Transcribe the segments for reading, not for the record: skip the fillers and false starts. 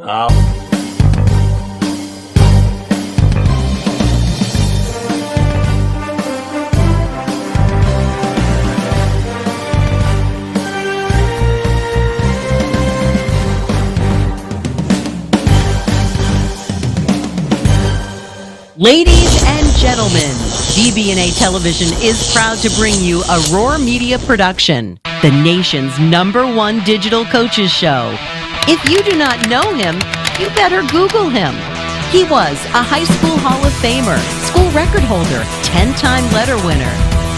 Oh. Ladies and gentlemen, DBNA Television is proud to bring you a Roar Media production, the nation's #1 digital coaches show. If you do not know him, you better Google him. He was a high school Hall of Famer, school record holder, 10-time letter winner.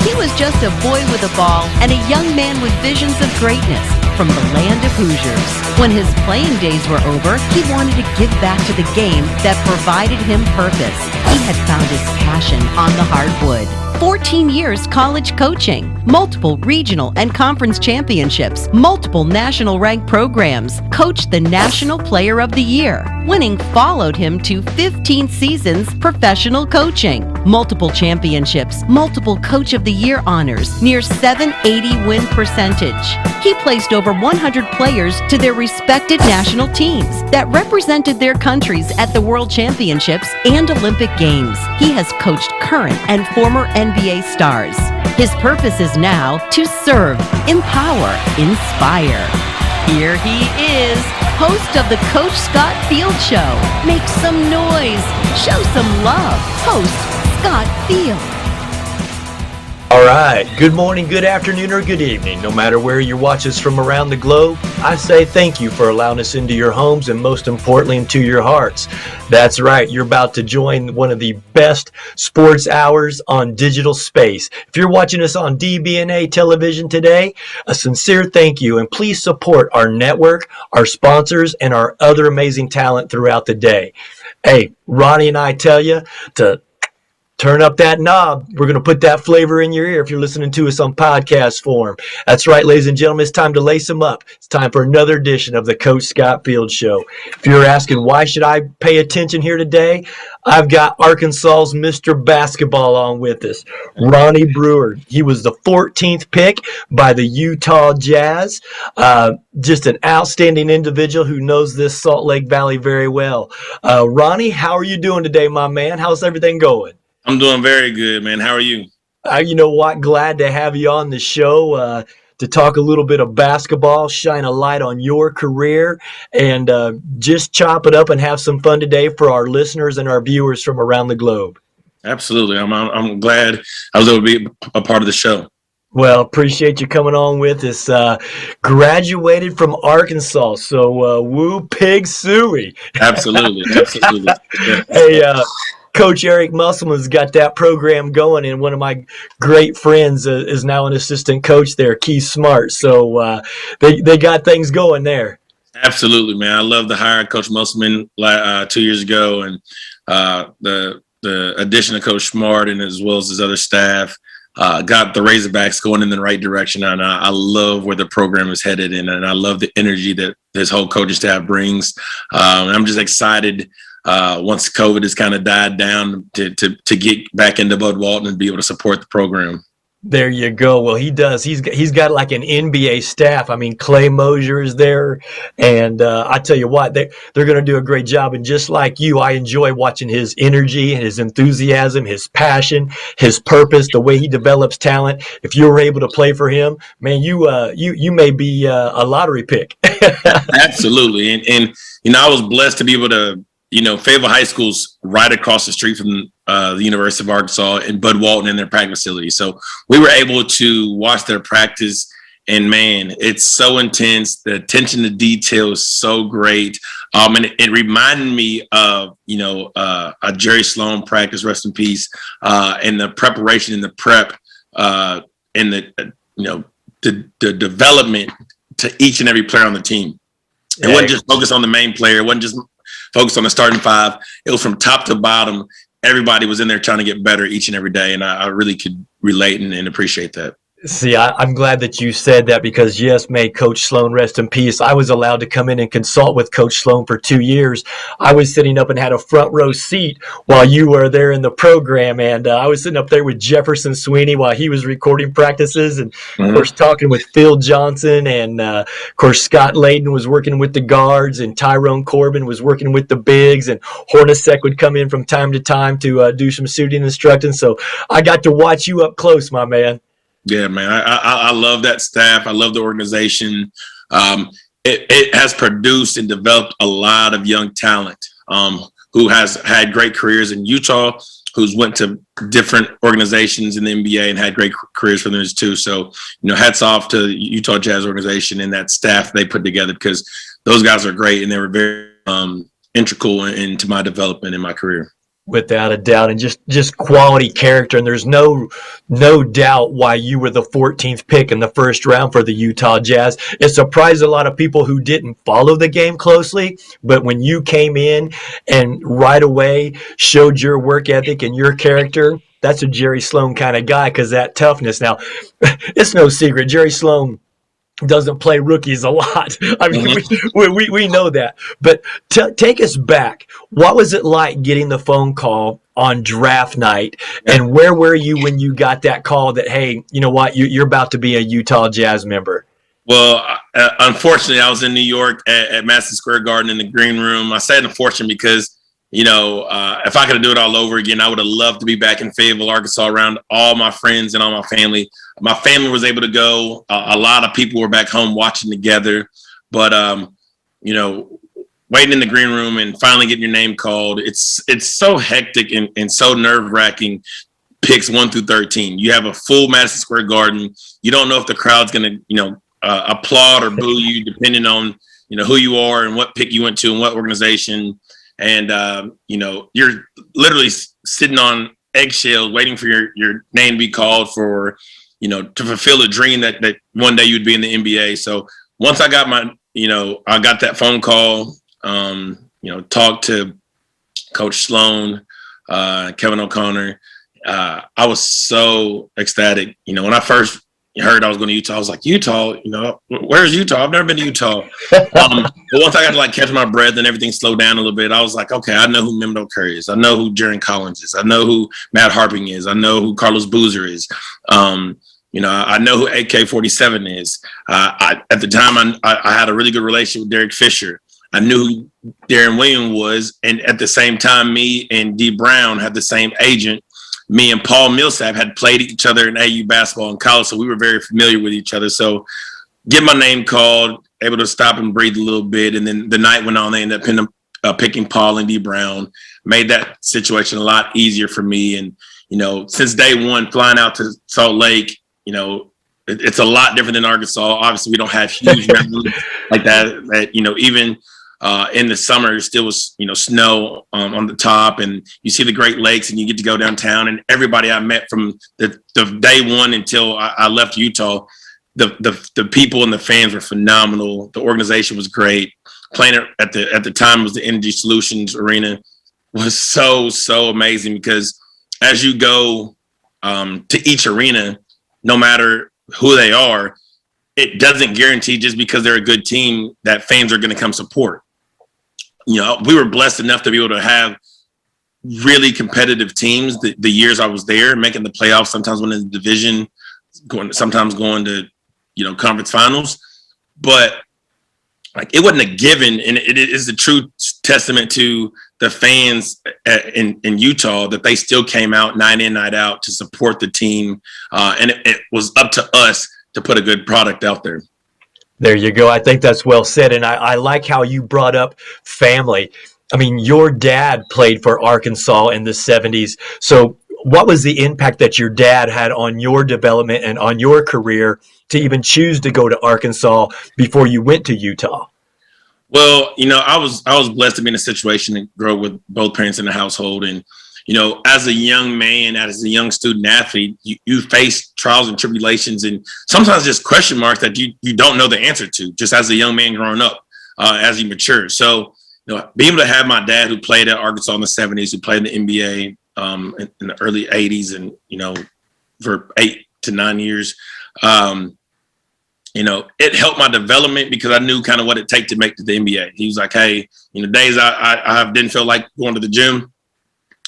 He was just a boy with a ball and a young man with visions of greatness from the land of Hoosiers. When his playing days were over, he wanted to give back to the game that provided him purpose. He had found his passion on the hardwood. 14 years college coaching, multiple regional and conference championships, multiple national rank programs, coached the National Player of the Year. Winning followed him to 15 seasons professional coaching, multiple championships, multiple Coach of the Year honors, near 780 win percentage. He placed over 100 players to their respected national teams that represented their countries at the World Championships and Olympic Games. He has coached current and former NBA stars. His purpose is now to serve, empower, inspire. Here he is, host of the Coach Scott Field Show. Make some noise, show some love. Host Scott Field. All right. Good morning, good afternoon, or good evening. No matter where you watch us from around the globe, I say thank you for allowing us into your homes and most importantly into your hearts. That's right. You're about to join one of the best sports hours on digital space. If you're watching us on DBNA television today, a sincere thank you, and please support our network, our sponsors, and our other amazing talent throughout the day. Hey, Ronnie and I tell you to turn up that knob. We're going to put that flavor in your ear if you're listening to us on podcast form. That's right, ladies and gentlemen, it's time to lace them up. It's time for another edition of the Coach Scott Field Show. If you're asking why should I pay attention here today, I've got Arkansas's Mr. Basketball on with us, Ronnie Brewer. He was the 14th pick by the Utah Jazz. Just an outstanding individual who knows this Salt Lake Valley very well. Ronnie, how are you doing today, my man? How's everything going? I'm doing very good, man. How are you? You know what? Glad to have you on the show to talk a little bit of basketball, shine a light on your career, and just chop it up and have some fun today for our listeners and our viewers from around the globe. Absolutely. I'm glad I was able to be a part of the show. Well, appreciate you coming on with us. Graduated from Arkansas, so woo pig suey. Absolutely. Absolutely. Yeah. Hey, Coach Eric Musselman's got that program going, and one of my great friends is now an assistant coach there, Keith Smart. So they got things going there. Absolutely, man. I love the hire Coach Musselman 2 years ago, and the addition of Coach Smart and as well as his other staff got the Razorbacks going in the right direction. And I love where the program is headed, and I love the energy that this whole coaching staff brings. And I'm just excited. Once COVID has kind of died down to get back into Bud Walton and be able to support the program. There you go. Well, he does. He's got like an NBA staff. I mean, Clay Mosier is there, and I tell you what, they're going to do a great job. And just like you, I enjoy watching his energy, his enthusiasm, his passion, his purpose, the way he develops talent. If you were able to play for him, man, you may be a lottery pick. Absolutely, and I was blessed to be able to. Fayetteville High School's right across the street from the University of Arkansas and Bud Walton in their practice facility. So we were able to watch their practice, and man, it's so intense. The attention to detail is so great. And it reminded me of, a Jerry Sloan practice, rest in peace, and the preparation and the prep and the development to each and every player on the team. It wasn't just focused on the main player. It wasn't just focused on the starting five. It was from top to bottom. Everybody was in there trying to get better each and every day, and I really could relate and appreciate that. See, I'm glad that you said that because, yes, may Coach Sloan rest in peace. I was allowed to come in and consult with Coach Sloan for 2 years. I was sitting up and had a front row seat while you were there in the program. And I was sitting up there with Jefferson Sweeney while he was recording practices. And, of course, talking with Phil Johnson. And, of course, Scott Layden was working with the guards. And Tyrone Corbin was working with the bigs. And Hornacek would come in from time to time to do some shooting instructing. So I got to watch you up close, my man. Yeah, man, I love that staff. I love the organization. It has produced and developed a lot of young talent who has had great careers in Utah, who's went to different organizations in the NBA and had great careers for them too. So, hats off to the Utah Jazz organization and that staff they put together, because those guys are great and they were very integral into my development in my career. Without a doubt, and just quality character. And there's no doubt why you were the 14th pick in the first round for the Utah Jazz. It surprised a lot of people who didn't follow the game closely, but when you came in and right away showed your work ethic and your character, that's a Jerry Sloan kind of guy, because that toughness. Now, it's no secret, Jerry Sloan doesn't play rookies a lot. I mean, we know that. But take us back. What was it like getting the phone call on draft night? And where were you when you got that call that, hey, you know what, you're about to be a Utah Jazz member? Well, unfortunately, I was in New York at Madison Square Garden in the green room. I said unfortunately because, if I could do it all over again, I would have loved to be back in Fayetteville, Arkansas, around all my friends and all my family. My family was able to go. A lot of people were back home watching together. But, waiting in the green room and finally getting your name called, it's so hectic and so nerve-wracking. Picks 1 through 13. You have a full Madison Square Garden. You don't know if the crowd's going to, applaud or boo you, depending on, who you are and what pick you went to and what organization. And, you're literally sitting on eggshells waiting for your name to be called for, to fulfill a dream that one day you'd be in the NBA. So once I got I got that phone call, talked to Coach Sloan, Kevin O'Connor. I was so ecstatic. When I first heard I was going to Utah, I was like, Utah, where's Utah? I've never been to Utah. But once I got to catch my breath and everything slowed down a little bit, I was like, okay, I know who Mendo Curry is. I know who Jaron Collins is. I know who Matt Harping is. I know who Carlos Boozer is. I know who AK-47 is. At the time, I had a really good relationship with Derek Fisher. I knew who Darren Williams was. And at the same time, me and D Brown had the same agent. Me and Paul Millsap had played each other in AU basketball in college, so we were very familiar with each other. So get my name called, able to stop and breathe a little bit. And then the night went on, they ended up picking Paul and D Brown, made that situation a lot easier for me. And, since day one, flying out to Salt Lake, it's a lot different than Arkansas. Obviously, we don't have huge mountains like that, even in the summer, there still was, snow on the top, and you see the Great Lakes, and you get to go downtown. And everybody I met from the day one until I left Utah, the people and the fans were phenomenal. The organization was great. Playing at the time was the Energy Solutions Arena, was so amazing, because as you go to each arena, no matter who they are, it doesn't guarantee just because they're a good team that fans are going to come support. We were blessed enough to be able to have really competitive teams the years I was there, making the playoffs, sometimes winning the division, sometimes going to, conference finals. But it wasn't a given, and it is a true testament to the fans in Utah that they still came out night in, night out to support the team. And it was up to us to put a good product out there. There you go. I think that's well said. And I like how you brought up family. I mean, your dad played for Arkansas in the 70s. So what was the impact that your dad had on your development and on your career to even choose to go to Arkansas before you went to Utah? Well, I was blessed to be in a situation to grow with both parents in the household. And, as a young man, as a young student athlete, you face trials and tribulations and sometimes just question marks that you don't know the answer to, just as a young man growing up, as you mature. So, being able to have my dad, who played at Arkansas in the 70s, who played in the NBA in the early 80s and, for 8 to 9 years, It helped my development because I knew kind of what it take to make to the NBA. He was like, hey, days I didn't feel like going to the gym.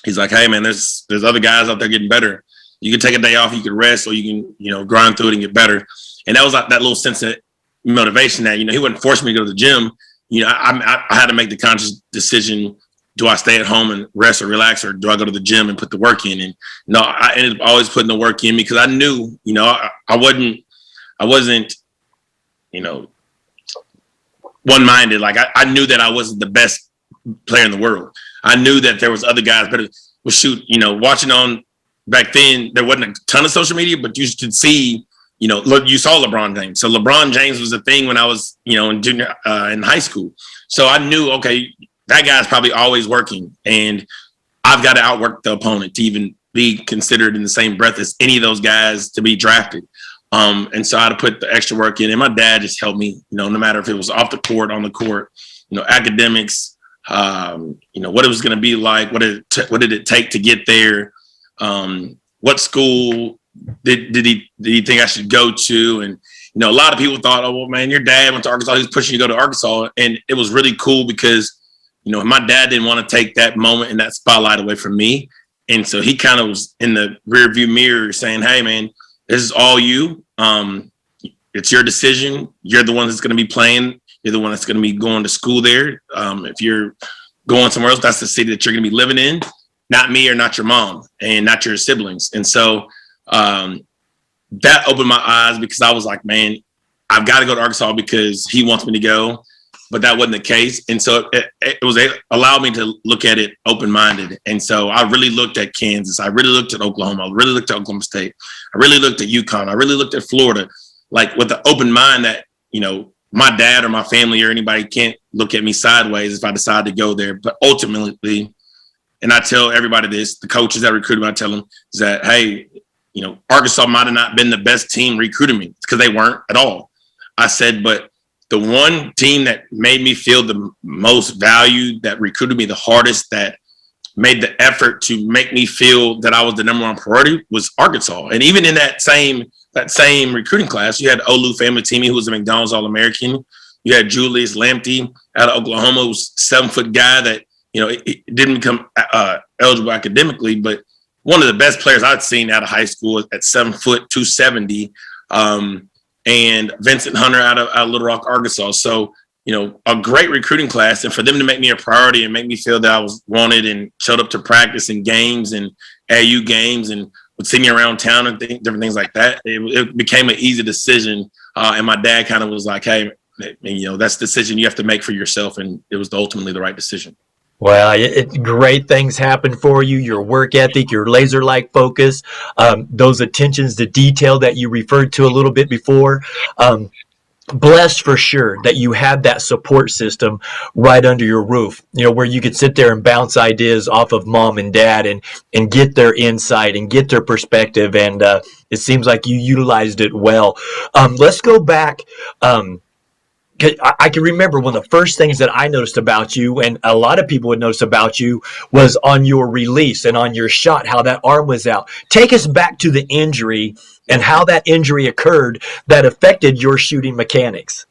He's like, hey man, there's other guys out there getting better. You can take a day off, you can rest, or you can, grind through it and get better. And that was like that little sense of motivation that, he wouldn't force me to go to the gym. I had to make the conscious decision. Do I stay at home and rest or relax, or do I go to the gym and put the work in? And no, I ended up always putting the work in because I knew, I wasn't, one-minded. Like I knew that I wasn't the best player in the world. I knew that there was other guys better. Well, shoot, watching on back then, there wasn't a ton of social media, but you could see, look, you saw LeBron James. So LeBron James was a thing when I was, in junior, in high school. So I knew, okay, that guy's probably always working, and I've got to outwork the opponent to even be considered in the same breath as any of those guys to be drafted. And so I had to put the extra work in, and my dad just helped me, no matter if it was off the court, on the court, academics, what it was going to be like, what did it take to get there? What school did he think I should go to? And, a lot of people thought, oh, well, man, your dad went to Arkansas. He was pushing you to go to Arkansas. And it was really cool because, my dad didn't want to take that moment and that spotlight away from me. And so he kind of was in the rearview mirror saying, hey, man, this is all you. It's your decision. You're the one that's going to be playing. You're the one that's going to be going to school there. If you're going somewhere else, that's the city that you're going to be living in, not me or not your mom and not your siblings. And so that opened my eyes because I was like, man, I've got to go to Arkansas because he wants me to go. But that wasn't the case. And so it allowed me to look at it open-minded. And so I really looked at Kansas. I really looked at Oklahoma. I really looked at Oklahoma State. I really looked at UConn. I really looked at Florida, like with the open mind that, my dad or my family or anybody can't look at me sideways if I decide to go there. But ultimately, and I tell everybody this, the coaches that recruited me, I tell them is that, hey, Arkansas might have not been the best team recruiting me because they weren't at all. I said, but the one team that made me feel the most valued, that recruited me the hardest, that made the effort to make me feel that I was the number one priority was Arkansas. And even in that same recruiting class, you had Olu Family-Timi, who was a McDonald's All-American. You had Julius Lamptey out of Oklahoma, who was a 7-foot guy that, it didn't become eligible academically, but one of the best players I'd seen out of high school at 7 foot, 270. And Vincent Hunter out of Little Rock, Arkansas. So, a great recruiting class. And for them to make me a priority and make me feel that I was wanted and showed up to practice and games and AU games and would see me around town and different things like that, it became an easy decision. And my dad kind of was like, hey, that's the decision you have to make for yourself. And it was ultimately the right decision. Well, great things happen for you. Your work ethic, your laser-like focus, those attentions to detail that you referred to a little bit before. Blessed for sure that you had that support system right under your roof, where you could sit there and bounce ideas off of mom and dad and get their insight and get their perspective. And it seems like you utilized it well. Let's go back. I can remember one of the first things that I noticed about you, and a lot of people would notice about you, was on your release and on your shot, how that arm was out. Take us back to the injury and how that injury occurred that affected your shooting mechanics.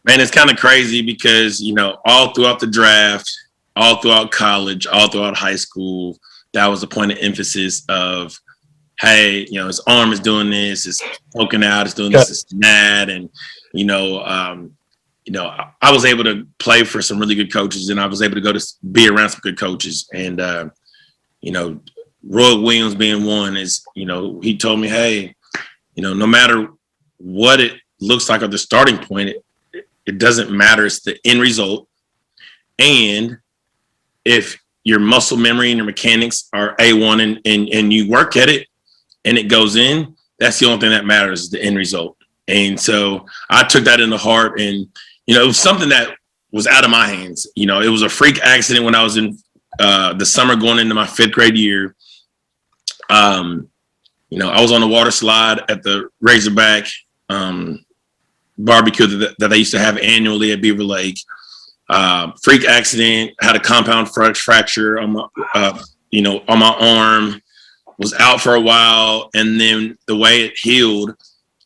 Man, it's kind of crazy because, all throughout the draft, all throughout college, all throughout high school, that was a point of emphasis of, hey, his arm is doing this, it's poking out, it's doing this, it's that. And, I was able to play for some really good coaches, and I was able to go to be around some good coaches. And, Roy Williams being one is, he told me, hey, no matter what it looks like at the starting point, it doesn't matter. It's the end result. And if your muscle memory and your mechanics are A1 and you work at it and it goes in, that's the only thing that matters, is the end result. And so I took that into heart, and, it was something that was out of my hands. It was a freak accident when I was in the summer going into my 5th grade year. I was on a water slide at the Razorback barbecue that they used to have annually at Beaver Lake. Freak accident, had a compound fracture on my, on my arm, was out for a while. And then the way it healed,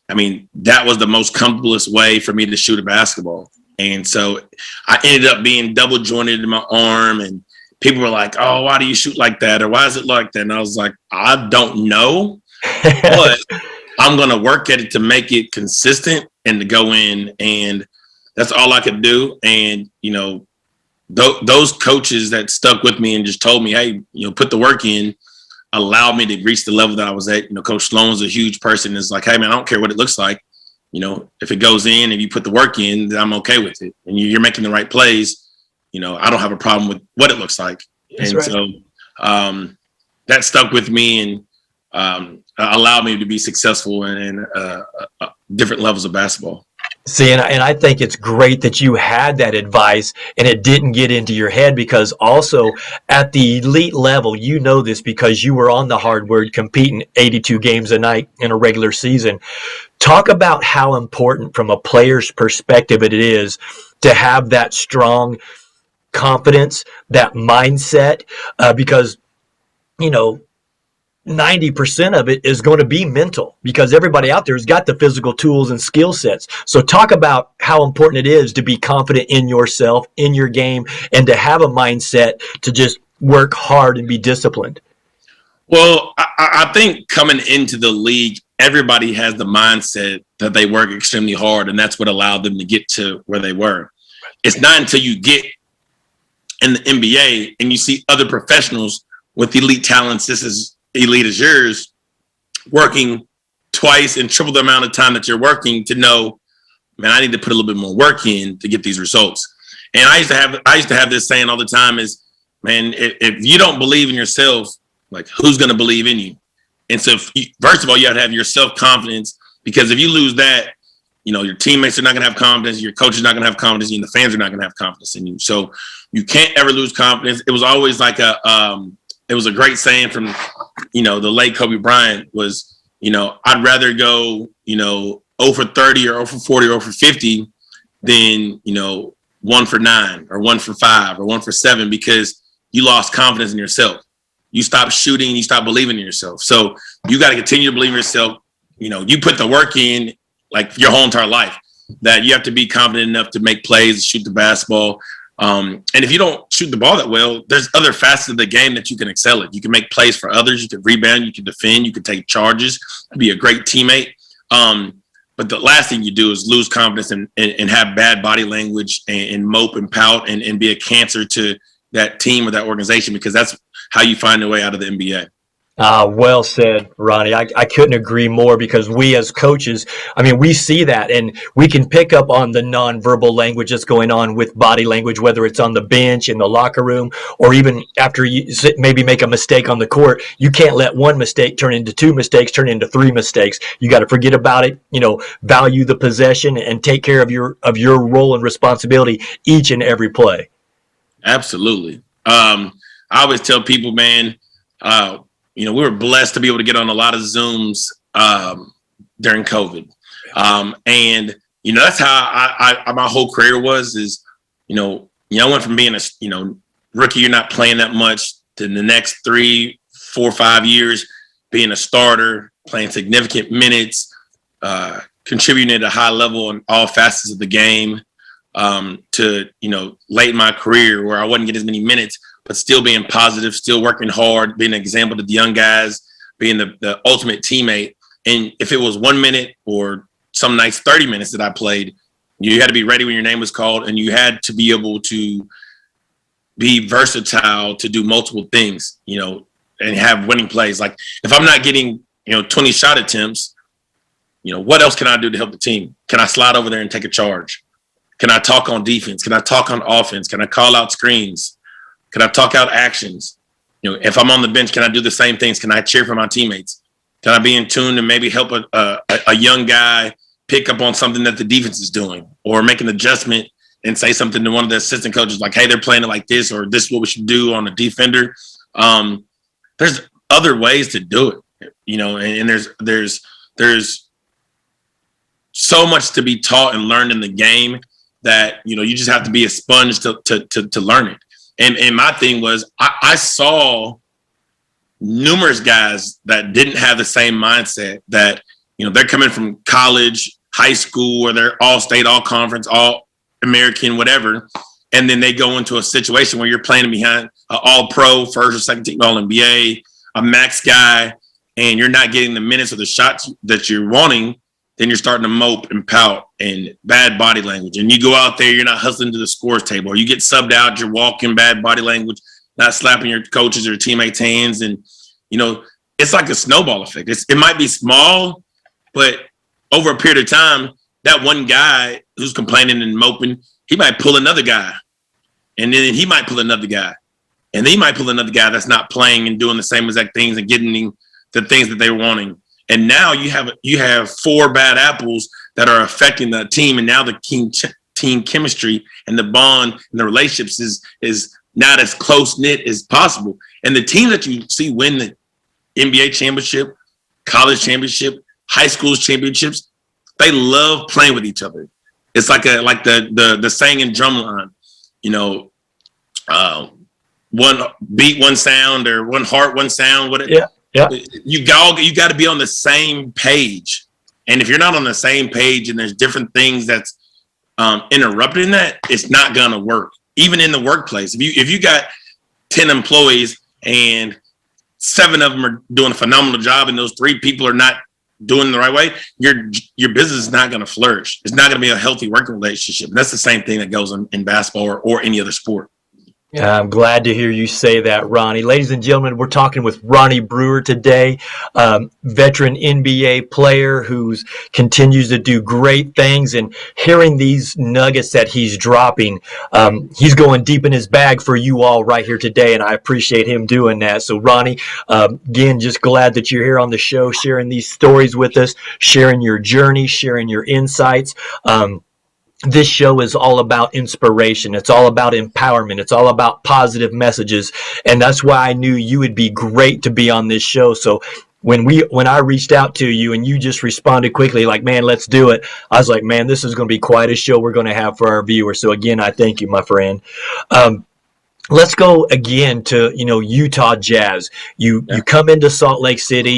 I mean, that was the most comfortablest way for me to shoot a basketball. And so I ended up being double jointed in my arm, and people were like, "Oh, why do you shoot like that? Or why is it like that?" And I was like, "I don't know, but I'm going to work at it to make it consistent and to go in." And that's all I could do. And, you know, those coaches that stuck with me and just told me, "Hey, you know, put the work in," allowed me to reach the level that I was at. You know, Coach Sloan is a huge person. It's like, "Hey, man, I don't care what it looks like. You know, if it goes in, if you put the work in, then I'm okay with it. And you're making the right plays. You know, I don't have a problem with what it looks like." That's and right. So that stuck with me and allowed me to be successful in different levels of basketball. See, and I think it's great that you had that advice and it didn't get into your head, because also at the elite level, you know this because you were on the hardwood competing 82 games a night in a regular season. Talk about how important from a player's perspective it is to have that strong confidence, that mindset, because, you know, 90% of it is going to be mental, because everybody out there has got the physical tools and skill sets. So talk about how important it is to be confident in yourself, in your game, and to have a mindset to just work hard and be disciplined. Well, I think coming into the league, everybody has the mindset that they work extremely hard, and that's what allowed them to get to where they were. It's not until you get in the NBA and you see other professionals with elite talents, this is elite as yours, working twice and triple the amount of time that you're working, to know, man, I need to put a little bit more work in to get these results. And I used to have this saying all the time is, man, if you don't believe in yourself, like, who's going to believe in you? And so first of all, you have to have your self-confidence, because if you lose that, you know, your teammates are not going to have confidence, your coach is not going to have confidence, and the fans are not going to have confidence in you. So you can't ever lose confidence. It was always like it was a great saying from, you know, the late Kobe Bryant was, you know, I'd rather go, you know, 0 for 30 or 0 for 40 or 0 for 50 than, you know, 1 for 9 or 1 for 5 or 1 for 7, because you lost confidence in yourself. You stopped shooting, you stopped believing in yourself. So you got to continue to believe in yourself. You know, you put the work in like your whole entire life, that you have to be confident enough to make plays, shoot the basketball. And if you don't shoot the ball that well, there's other facets of the game that you can excel at. You can make plays for others. You can rebound. You can defend. You can take charges. Be a great teammate. But the last thing you do is lose confidence and have bad body language and mope and pout and be a cancer to that team or that organization, because that's how you find your way out of the NBA. Well said, Ronnie. I couldn't agree more, because we as coaches, I mean, we see that and we can pick up on the nonverbal language that's going on with body language, whether it's on the bench, in the locker room, or even after you maybe make a mistake on the court. You can't let one mistake turn into 2 mistakes, turn into 3 mistakes. You got to forget about it, you know, value the possession and take care of your role and responsibility each and every play. Absolutely. I always tell people, man, you know, we were blessed to be able to get on a lot of Zooms during COVID. And, you know, that's how I my whole career is, you know, I went from being a, you know, rookie, you're not playing that much, to the next 3, 4, 5 years being a starter, playing significant minutes, contributing at a high level in all facets of the game, to, you know, late in my career where I wasn't getting as many minutes, but still being positive, still working hard, being an example to the young guys, being the ultimate teammate. And if it was 1 minute or some nights 30 minutes that I played, you had to be ready when your name was called, and you had to be able to be versatile to do multiple things, you know, and have winning plays. Like, if I'm not getting, you know, 20 shot attempts, you know, what else can I do to help the team? Can I slide over there and take a charge? Can I talk on defense? Can I talk on offense? Can I call out screens? Can I talk out actions? You know, if I'm on the bench, can I do the same things? Can I cheer for my teammates? Can I be in tune to maybe help a young guy pick up on something that the defense is doing, or make an adjustment and say something to one of the assistant coaches, like, hey, they're playing it like this, or this is what we should do on a defender. There's other ways to do it, you know, and there's so much to be taught and learned in the game that, you know, you just have to be a sponge to learn it. And my thing was, I saw numerous guys that didn't have the same mindset, that they're coming from college, high school, or they're all state, all conference, all American, whatever. And then they go into a situation where you're playing behind an all pro, first or second team all NBA, a max guy, and you're not getting the minutes or the shots that you're wanting. Then you're starting to mope and pout and bad body language. And you go out there, you're not hustling to the scores table, or you get subbed out, you're walking, bad body language, not slapping your coaches or teammates' hands. And, it's like a snowball effect. It might be small, but over a period of time, that one guy who's complaining and moping, he might pull another guy. And then he might pull another guy. And then he might pull another guy that's not playing and doing the same exact things and getting the things that they're wanting. And now you have 4 bad apples that are affecting the team. And now the team chemistry and the bond and the relationships is not as close-knit as possible. And the team that you see win the NBA championship, college championship, high school championships, they love playing with each other. It's like the saying in drumline, one beat, one sound, or one heart, one sound. Whatever. Yeah. You got to be on the same page. And if you're not on the same page and there's different things that's interrupting that, it's not gonna work. Even in the workplace, if you got 10 employees and 7 of them are doing a phenomenal job and those 3 people are not doing it the right way, your business is not going to flourish. It's not going to be a healthy working relationship. That's the same thing that goes in basketball or any other sport. Yeah, I'm glad to hear you say that, Ronnie. Ladies and gentlemen, we're talking with Ronnie Brewer today, veteran NBA player who continues to do great things. And hearing these nuggets that he's dropping, he's going deep in his bag for you all right here today, and I appreciate him doing that. So, Ronnie, again, just glad that you're here on the show, sharing these stories with us, sharing your journey, sharing your insights. This show is all about inspiration. It's all about empowerment. It's all about positive messages. And that's why I knew you would be great to be on this show. So when I reached out to you and you just responded quickly, like, man, let's do it, I was like, man, this is going to be quite a show we're going to have for our viewers. So again, I thank you, my friend. Let's go again to, Utah Jazz. You come into Salt Lake City,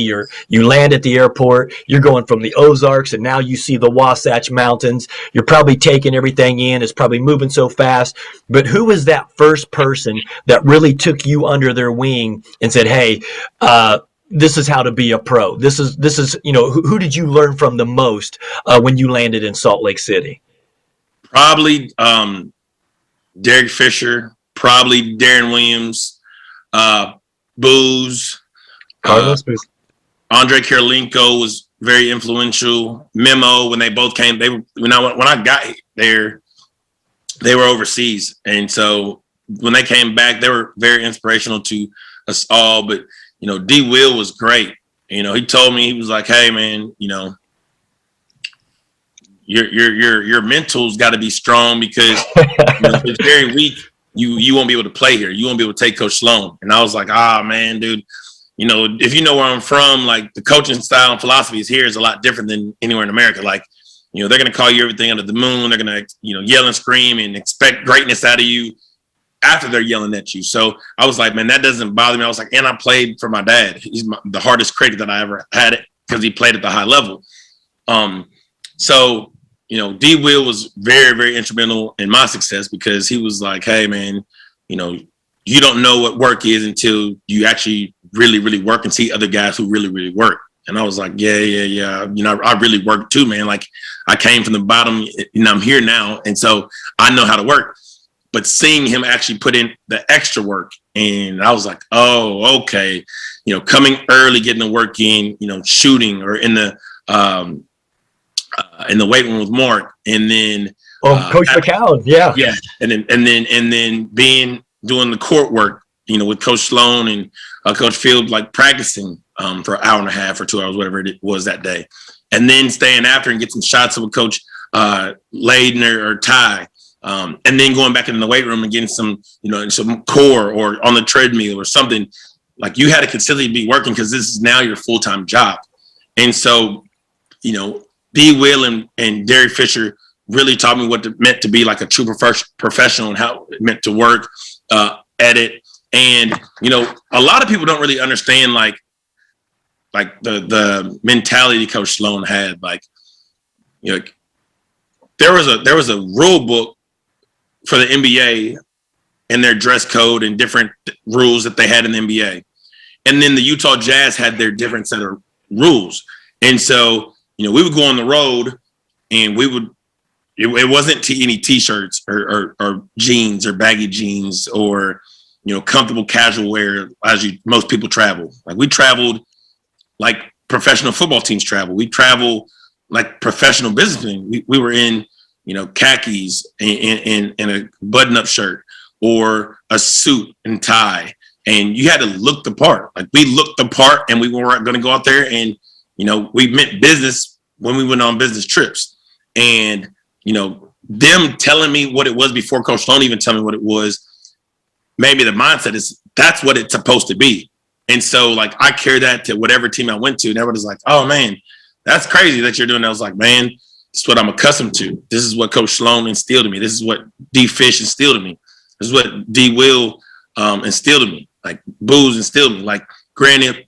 you land at the airport, you're going from the Ozarks, and now you see the Wasatch Mountains. You're probably taking everything in. It's probably moving so fast. But who was that first person that really took you under their wing and said, hey, this is how to be a pro? This is who did you learn from the most when you landed in Salt Lake City? Probably Derek Fisher. Probably Darren Williams, Booz, Booz. Andre Kirilenko was very influential. Memo, when they both came, when I got there, they were overseas, and so when they came back, they were very inspirational to us all. But D. Will was great. He told me, he was like, "Hey, man, your mental's got to be strong because if it's very weak, you won't be able to play here. You won't be able to take Coach Sloan." And I was like, man, dude, if you know where I'm from, like the coaching style and philosophies here is a lot different than anywhere in America. Like, they're going to call you everything under the moon. They're going to, yell and scream and expect greatness out of you after they're yelling at you. So I was like, man, that doesn't bother me. I was like, and I played for my dad. He's the hardest critic that I ever had it because he played at the high level. So D. Will was very, very instrumental in my success because he was like, hey, man, you don't know what work is until you actually really, really work and see other guys who really, really work. And I was like, yeah. I really work too, man. Like I came from the bottom and I'm here now. And so I know how to work. But seeing him actually put in the extra work, and I was like, oh, okay. Coming early, getting the work in, shooting or in the weight room with Mark, and then Coach McCown, yeah, and then doing the court work, with Coach Sloan and Coach Field, like practicing for an hour and a half or 2 hours, whatever it was that day, and then staying after and get some shots with Coach Layden or Ty, and then going back in the weight room and getting some core or on the treadmill or something. Like you had to consistently be working because this is now your full-time job, and so D. Will and Derek Fisher really taught me what it meant to be like a true professional and how it meant to work at it. And, a lot of people don't really understand, like, like the mentality Coach Sloan had. Like, you know, there was a rule book for the NBA and their dress code and different rules that they had in the NBA. And then the Utah Jazz had their different set of rules. And so, you know, we would go on the road and it wasn't any t-shirts or jeans or baggy jeans or, you know, comfortable casual wear as most people travel. Like we traveled like professional football teams travel. We travel like professional businessmen. We were in, you know, khakis and a button-up shirt or a suit and tie. And you had to look the part. Like we looked the part and we weren't going to go out there and, you know, we meant business when we went on business trips. And, you know, them telling me what it was before Coach Sloan even tell me what it was, maybe the mindset is that's what it's supposed to be. And so like I carry that to whatever team I went to and everybody's like, oh man, that's crazy that you're doing that. I was like, man, this is what I'm accustomed to. This is what Coach Sloan instilled in me. This is what D Fish instilled in me. This is what D Will instilled in me. Like Booze instilled in me. Like granted,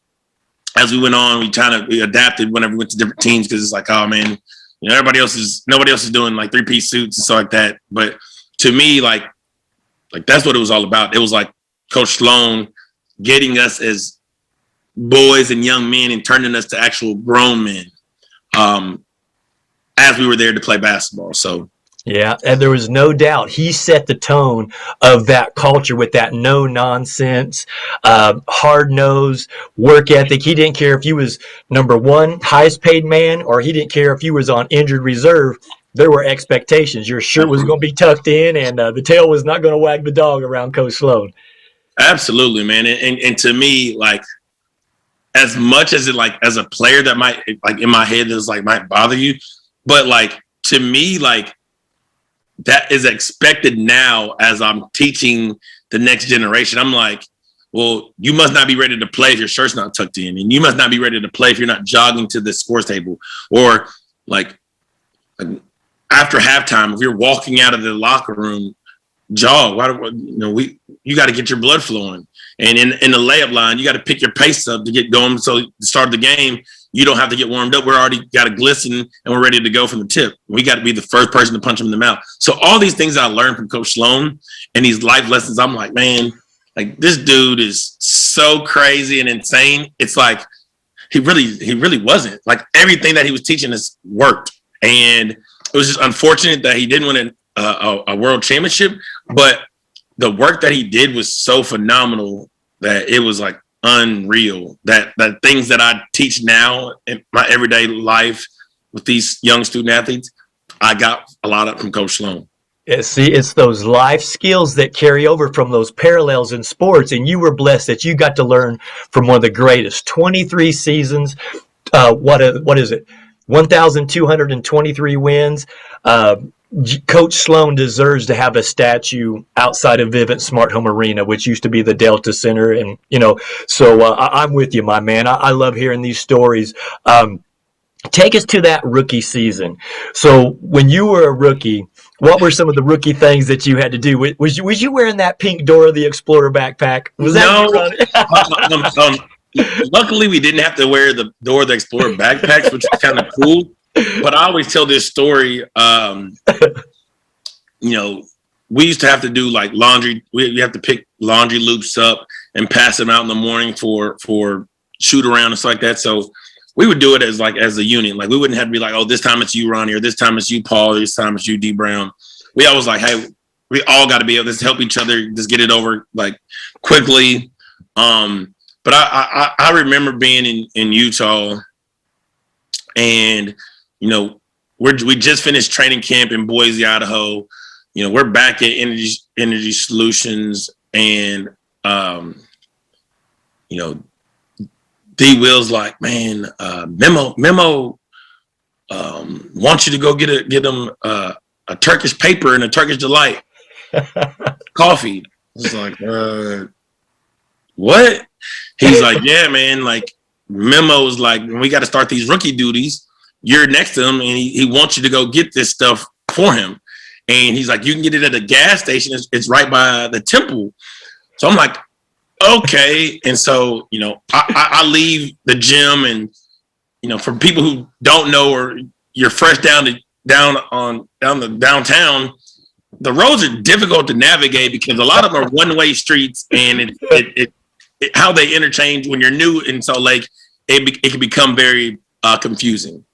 as we went on, we adapted whenever we went to different teams because it's like, oh man, you know, nobody else is doing like 3-piece suits and stuff like that. But to me, like that's what it was all about. It was like Coach Sloan getting us as boys and young men and turning us to actual grown men as we were there to play basketball. So yeah, and there was no doubt he set the tone of that culture with that no nonsense, hard nosed work ethic. He didn't care if you was number one highest paid man or he didn't care if you was on injured reserve. There were expectations. Your shirt was going to be tucked in and the tail was not going to wag the dog around Coach Sloan. Absolutely, man. And to me, like, as much as it, like, as a player that might, like, in my head, is like, might bother you. But, like, to me, like, that is expected now as I'm teaching the next generation. I'm like, well, you must not be ready to play if your shirt's not tucked in. And you must not be ready to play if you're not jogging to the scores table. Or, like after halftime, if you're walking out of the locker room, jog. You got to get your blood flowing. And in the layup line, you got to pick your pace up to get going. So to start the game, you don't have to get warmed up. We're already got to glisten and we're ready to go from the tip. We got to be the first person to punch him in the mouth. So all these things I learned from Coach Sloan and these life lessons, I'm like, man, like this dude is so crazy and insane. It's like he really wasn't. Like everything that he was teaching us worked. And it was just unfortunate that he didn't win a world championship, but the work that he did was so phenomenal that it was like unreal. That things that I teach now in my everyday life with these young student athletes, I got a lot of from Coach Sloan. Yeah, see, it's those life skills that carry over from those parallels in sports, and you were blessed that you got to learn from one of the greatest. 23 seasons. What is it? 1,223 wins. Coach Sloan deserves to have a statue outside of Vivint Smart Home Arena, which used to be the Delta Center. And, so I'm with you, my man. I love hearing these stories. Take us to that rookie season. So when you were a rookie, what were some of the rookie things that you had to do? Was you wearing that pink Dora the Explorer backpack? Was that luckily, we didn't have to wear the Dora the Explorer backpacks, which is kind of cool. But I always tell this story. We used to have to do like laundry. We have to pick laundry loops up and pass them out in the morning for shoot around and stuff like that. So we would do it as a unit. Like we wouldn't have to be like, oh, this time it's you, Ronnie, or this time it's you, Paul, or this time it's you, D Brown. We always like, hey, we all got to be able to help each other, just get it over like quickly. But I remember being in Utah, and we just finished training camp in Boise, Idaho. We're back at Energy Solutions, and D Will's like, man, Memo wants you to go get him a Turkish paper and a Turkish delight coffee. I was like, what? He's like, yeah, man, like Memo's like, we got to start these rookie duties. You're next to him, and he wants you to go get this stuff for him. And he's like, you can get it at a gas station. It's right by the temple. So I'm like, okay. And so, I leave the gym, and, for people who don't know, or you're fresh down the downtown, the roads are difficult to navigate because a lot of them are one-way streets, and it how they interchange when you're new in Salt Lake, it can become very confusing.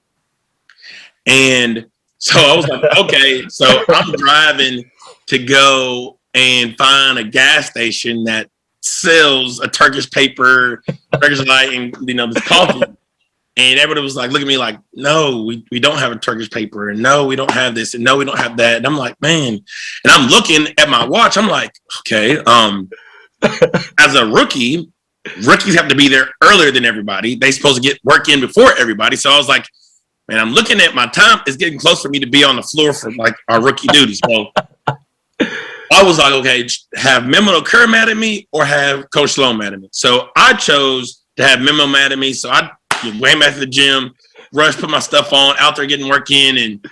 And so I was like, okay, so I'm driving to go and find a gas station that sells a Turkish paper, Turkish light, and this coffee. And everybody was like, look at me like, no, we don't have a Turkish paper, and no, we don't have this, and no, we don't have that. And I'm like, man, and I'm looking at my watch. I'm like, okay, as a rookie, rookies have to be there earlier than everybody. They supposed to get work in before everybody. So I was like, man, I'm looking at my time. It's getting close for me to be on the floor for like our rookie duties. So I was like, okay, have Memo occur mad at me or have Coach Sloan mad at me? So I chose to have Memo mad at me. So I went back to the gym, rushed, put my stuff on, out there getting work in, and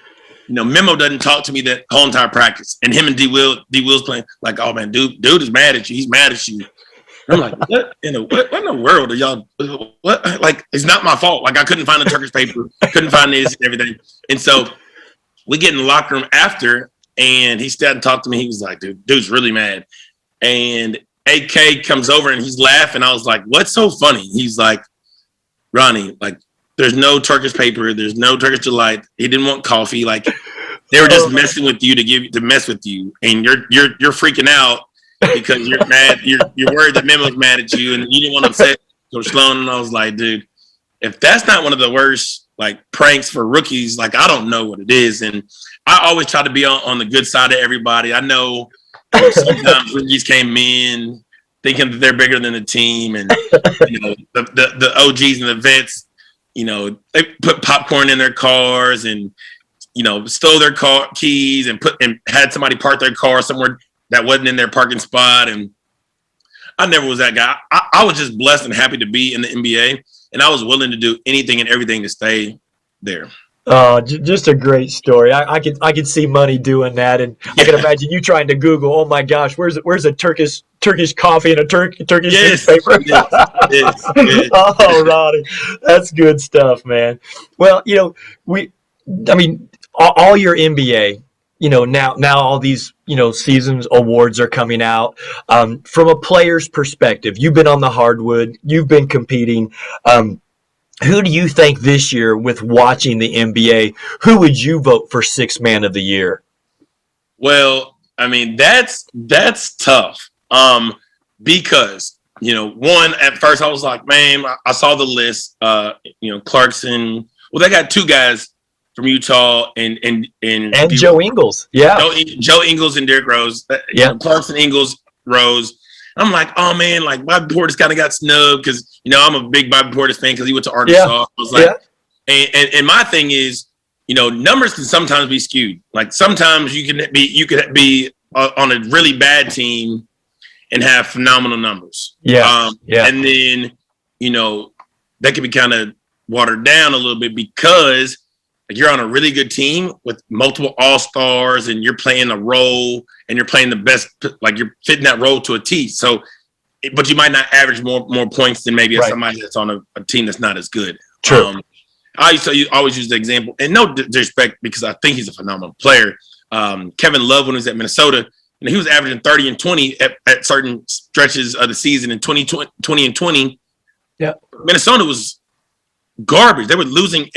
Memo doesn't talk to me that whole entire practice. And him and D Will's playing like, oh man, dude is mad at you. He's mad at you. And I'm like, what in the world are y'all? What? Like, it's not my fault. Like, I couldn't find the Turkish paper, couldn't find this and everything. And so we get in the locker room after, and he started to talk to me. He was like, dude's really mad. And AK comes over and he's laughing. I was like, what's so funny? He's like, Ronnie, like, there's no Turkish paper, there's no Turkish delight. He didn't want coffee. Like, they were just messing with you to mess with you, and you're freaking out because you're mad. You're worried that Memo's mad at you, and you didn't want to upset Coach Sloan. And I was like, dude, if that's not one of the worst like pranks for rookies, like, I don't know what it is. And I always try to be on the good side of everybody. I know sometimes rookies came in thinking that they're bigger than the team, and the OGs and the vets, they put popcorn in their cars and stole their car keys and had somebody park their car somewhere that wasn't in their parking spot. And I never was that guy. I was just blessed and happy to be in the NBA, and I was willing to do anything and everything to stay there. Just a great story. I could see Money doing that, and I can imagine you trying to Google, oh my gosh, where's a Turkish coffee and a Turkish newspaper? Yes. Oh, Ronnie, that's good stuff, man. Well, all your NBA, now all these, seasons awards are coming out. From a player's perspective, you've been on the hardwood, you've been competing. Who do you think this year, with watching the NBA, who would you vote for Sixth Man of the Year? Well, that's tough. Because, one, at first I was like, man, I saw the list, Clarkson. Well, they got two guys from Utah and Joe Ingles. Yeah. Joe Ingles and Derrick Rose. Clarkson, Ingles, Rose. I'm like, oh man, like Bobby Portis kind of got snubbed because I'm a big Bobby Portis fan because he went to Arkansas. I was like, and my thing is, numbers can sometimes be skewed. Like sometimes you could be on a really bad team and have phenomenal numbers. And then that can be kind of watered down a little bit because you're on a really good team with multiple all-stars and you're playing a role and you're playing the best, like you're fitting that role to a T. So, but you might not average more points than maybe somebody that's on a team that's not as good. True. I always use the example, and no disrespect because I think he's a phenomenal player. Kevin Love, when he was at Minnesota, he was averaging 30 and 20 at certain stretches of the season in 20 and 20. Yeah. Minnesota was garbage. They were losing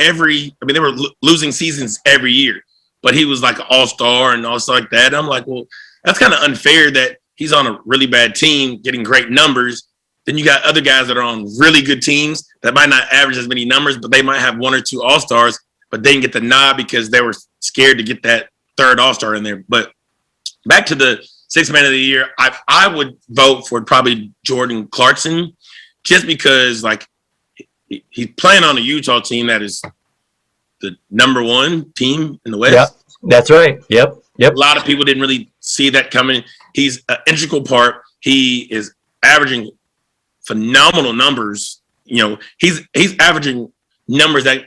losing seasons every year, but he was like an all-star and all stuff like that. And I'm like, well, that's kind of unfair that he's on a really bad team getting great numbers. Then you got other guys that are on really good teams that might not average as many numbers, but they might have one or two all-stars, but they didn't get the nod because they were scared to get that third all-star in there. But back to the Sixth Man of the Year, I would vote for probably Jordan Clarkson just because, like, he's playing on a Utah team that is the number one team in the West. Yeah, that's right. Yep. A lot of people didn't really see that coming. He's an integral part. He is averaging phenomenal numbers. He's averaging numbers that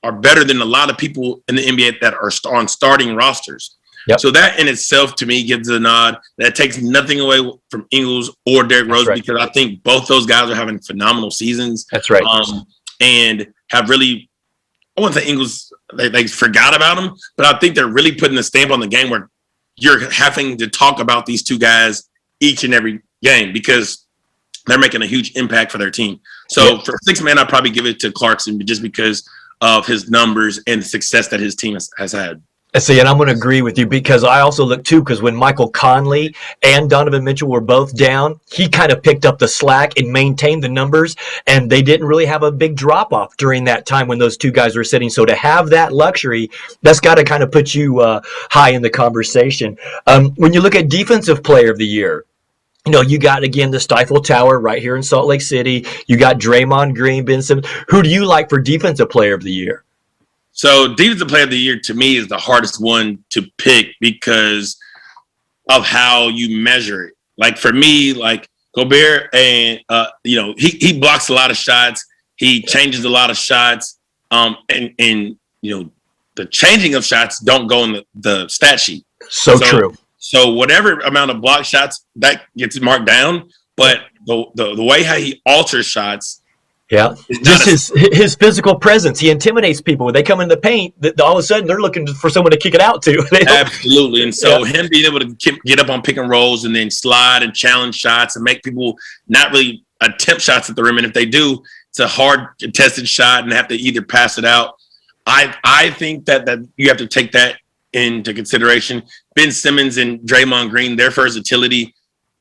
are better than a lot of people in the NBA that are on starting rosters. Yep. So that in itself, to me, gives a nod. That takes nothing away from Ingles or Derrick Rose, because I think both those guys are having phenomenal seasons. That's right. And have really, I wouldn't say Ingles, they forgot about him, but I think they're really putting the stamp on the game where you're having to talk about these two guys each and every game because they're making a huge impact for their team. So for six man, I'd probably give it to Clarkson just because of his numbers and the success that his team has had. See, and I'm going to agree with you because I also look too, because when Michael Conley and Donovan Mitchell were both down, he kind of picked up the slack and maintained the numbers, and they didn't really have a big drop off during that time when those two guys were sitting. So to have that luxury, that's got to kind of put you high in the conversation. When you look at Defensive Player of the Year, you know, you got, again, the Stifle Tower right here in Salt Lake City. You got Draymond Green, Ben Simmons. Who do you like for Defensive Player of the Year? So Defensive Player of the Year to me is the hardest one to pick because of how you measure it. Like for me, like Gobert, and he blocks a lot of shots. He changes a lot of shots. And the changing of shots don't go in the stat sheet. So true. So whatever amount of block shots that gets marked down, but the way how he alters shots. Yeah, just his physical presence. He intimidates people. When they come in the paint, all of a sudden they're looking for someone to kick it out to. Absolutely. And so him being able to get up on pick and rolls and then slide and challenge shots and make people not really attempt shots at the rim. And if they do, it's a hard contested shot and have to either pass it out. I think that you have to take that into consideration. Ben Simmons and Draymond Green, their versatility,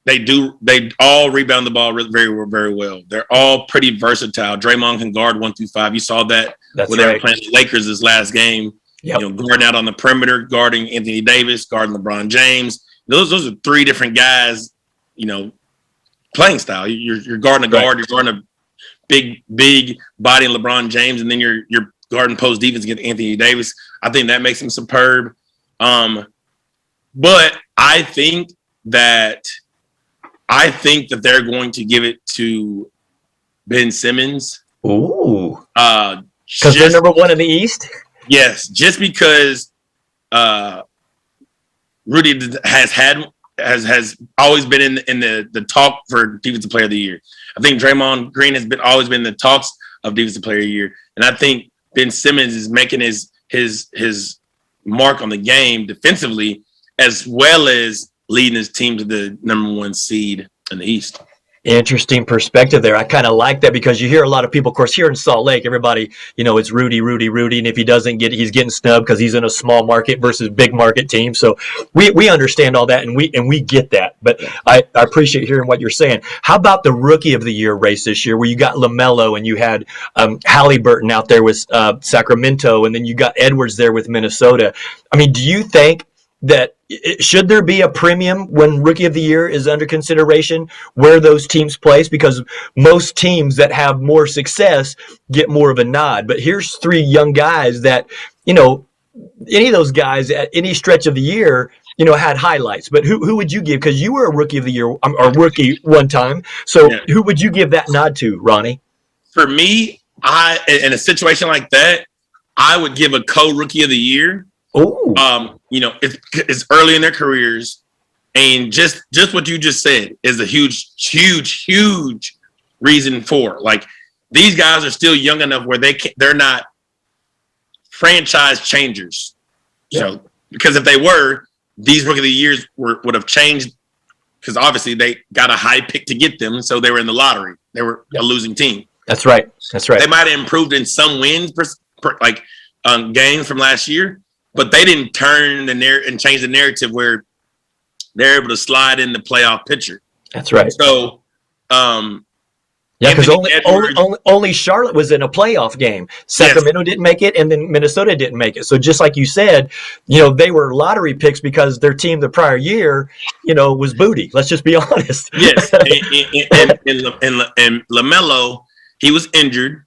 they all rebound the ball very, very well. They're all pretty versatile. Draymond can guard 1 through 5. You saw that when they were playing the Lakers this last game. Yep. Guarding out on the perimeter, guarding Anthony Davis, guarding LeBron James. Those are three different guys, playing style. You're guarding a guard, you're guarding a big body in LeBron James, and then you're guarding post defense against Anthony Davis. I think that makes him superb. But I think that they're going to give it to Ben Simmons. Ooh. Because they're number one in the East? Yes, just because Rudy has always been in the talk for Defensive Player of the Year. I think Draymond Green has always been in the talks of Defensive Player of the Year. And I think Ben Simmons is making his mark on the game defensively, as well as leading his team to the number one seed in the East. Interesting perspective there. I kind of like that because you hear a lot of people, of course, here in Salt Lake, everybody, it's Rudy. And if he doesn't get it, he's getting snubbed because he's in a small market versus big market team. So we understand all that and we get that. But I appreciate hearing what you're saying. How about the Rookie of the Year race this year where you got LaMelo and you had Halliburton out there with Sacramento and then you got Edwards there with Minnesota? I mean, do you think that should there be a premium when Rookie of the Year is under consideration where those teams place? Because most teams that have more success get more of a nod. But here's three young guys that, any of those guys at any stretch of the year, had highlights. But who would you give? Because you were a Rookie of the Year or rookie one time. So who would you give that nod to, Ronnie? For me, in a situation like that, I would give a co-Rookie of the Year. Oh, it's early in their careers, and just what you just said is a huge reason for. Like, these guys are still young enough where they're not franchise changers. So, because if they were, these Rookie of the Years would have changed, because obviously they got a high pick to get them, so they were in the lottery. They were a losing team. That's right. They might have improved in some wins, games from last year. But they didn't turn and change the narrative where they're able to slide in the playoff picture. That's right. So, because only Charlotte was in a playoff game. Sacramento didn't make it, and then Minnesota didn't make it. So just like you said, they were lottery picks because their team the prior year, was booty. Let's just be honest. Yes, and LaMelo, he was injured,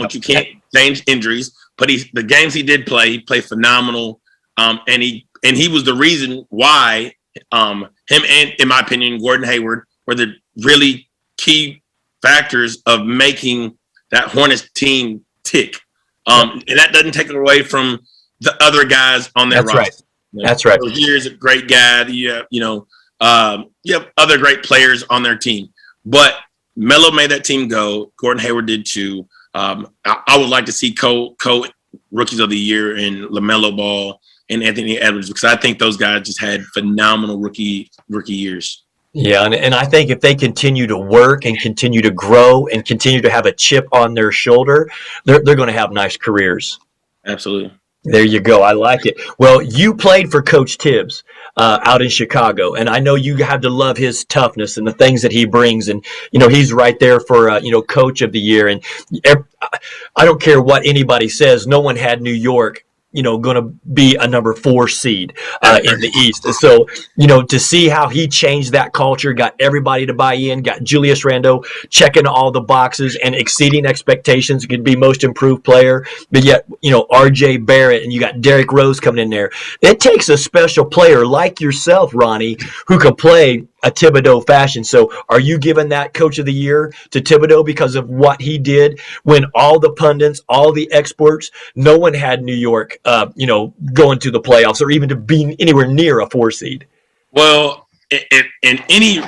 which you can't change injuries. But the games he did play, he played phenomenal, and he was the reason why him and, in my opinion, Gordon Hayward were the really key factors of making that Hornets team tick. And that doesn't take it away from the other guys on their roster. Right. That's right. Rozier's a great guy. You have other great players on their team, but Melo made that team go. Gordon Hayward did too. I would like to see co-rookies of the year in LaMelo Ball and Anthony Edwards, because I think those guys just had phenomenal rookie years. Yeah, and I think if they continue to work and continue to grow and continue to have a chip on their shoulder, they're going to have nice careers. Absolutely. There you go. I like it. Well, you played for Coach Tibbs out in Chicago, and I know you have to love his toughness and the things that he brings. And, he's right there for, Coach of the Year. And I don't care what anybody says. No one had New York going to be a number 4 seed in the East. So, to see how he changed that culture, got everybody to buy in, got Julius Randle checking all the boxes and exceeding expectations, could be most improved player. But yet, RJ Barrett, and you got Derrick Rose coming in there. It takes a special player like yourself, Ronnie, who can play a Thibodeau fashion. So are you giving that Coach of the Year to Thibodeau because of what he did when all the pundits, all the experts, no one had New York, going to the playoffs or even to be anywhere near a 4 seed? Well, in any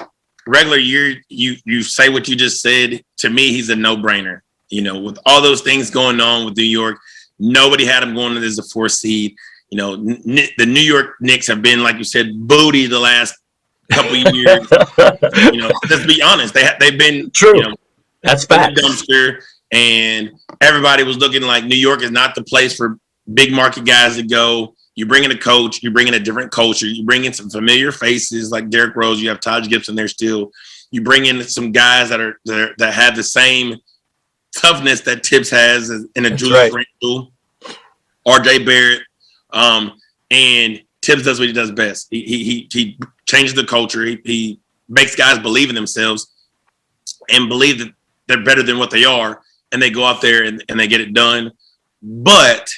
regular year, you say what you just said. To me, he's a no-brainer. With all those things going on with New York, nobody had him going as a 4 seed. The New York Knicks have been, like you said, booty the last couple of years. Let's be honest, they've been true. That's fact. Dumpster, and everybody was looking like New York is not the place for big market guys to go. You bring in a coach, you bring in a different culture, you bring in some familiar faces like Derrick Rose. You have Taj Gibson there still. You bring in some guys that have the same toughness that Tibbs has in a Julius Randle, RJ Barrett, and Tibbs does what he does best. He changes the culture. He makes guys believe in themselves and believe that they're better than what they are, and they go out there and they get it done. But